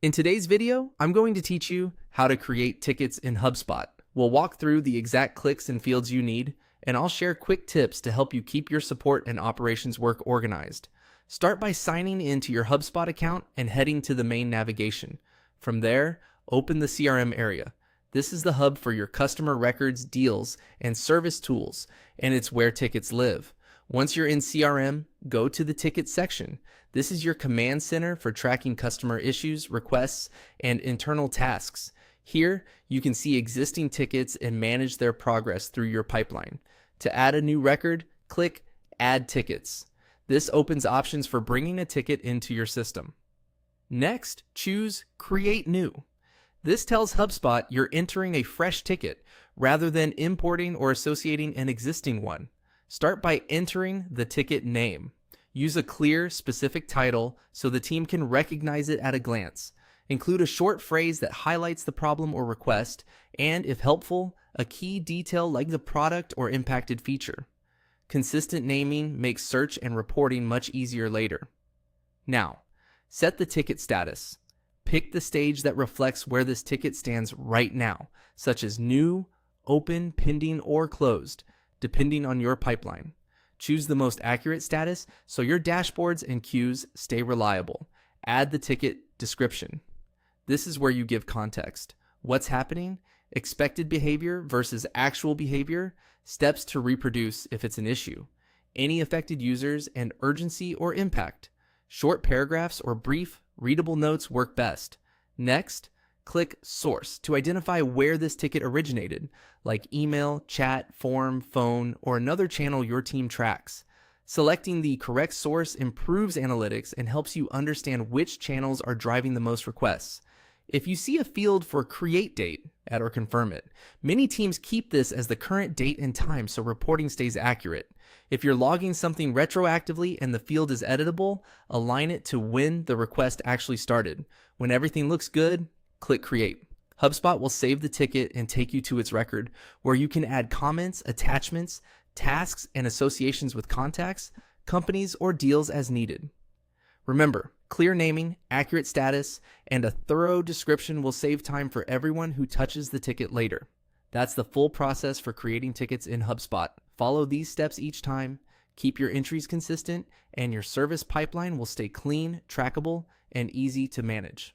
In today's video, I'm going to teach you how to create tickets in Hubspot. We'll walk through the exact clicks and fields you need, and I'll share quick tips to help you keep your support and operations work organized. Start by signing into your Hubspot account and heading to the main navigation. From there, open the CRM area. This is the hub for your customer records, deals, and service tools, and it's where tickets live. Once you're in CRM, go to the tickets section. This is your command center for tracking customer issues, requests, and internal tasks. Here, you can see existing tickets and manage their progress through your pipeline. To add a new record, click Add Tickets. This opens options for bringing a ticket into your system. Next, choose Create New. This tells HubSpot you're entering a fresh ticket rather than importing or associating an existing one. Start by entering the ticket name. Use a clear, specific title so the team can recognize it at a glance. Include a short phrase that highlights the problem or request, and, if helpful, a key detail like the product or impacted feature. Consistent naming makes search and reporting much easier later. Now, set the ticket status. Pick the stage that reflects where this ticket stands right now, such as new, open, pending, or closed, depending on your pipeline. Choose the most accurate status so your dashboards and queues stay reliable. Add the ticket description. This is where you give context. What's happening? Expected behavior versus actual behavior. Steps to reproduce if it's an issue. Any affected users and urgency or impact. Short paragraphs or brief, readable notes work best. Next, click Source to identify where this ticket originated, like email, chat, form, phone, or another channel your team tracks. Selecting the correct source improves analytics and helps you understand which channels are driving the most requests. If you see a field for create date, add or confirm it. Many teams keep this as the current date and time so reporting stays accurate. If you're logging something retroactively and the field is editable, align it to when the request actually started. When everything looks good, click Create. HubSpot will save the ticket and take you to its record, where you can add comments, attachments, tasks, and associations with contacts, companies, or deals as needed. Remember, clear naming, accurate status, and a thorough description will save time for everyone who touches the ticket later. That's the full process for creating tickets in HubSpot. Follow these steps each time, keep your entries consistent, and your service pipeline will stay clean, trackable, and easy to manage.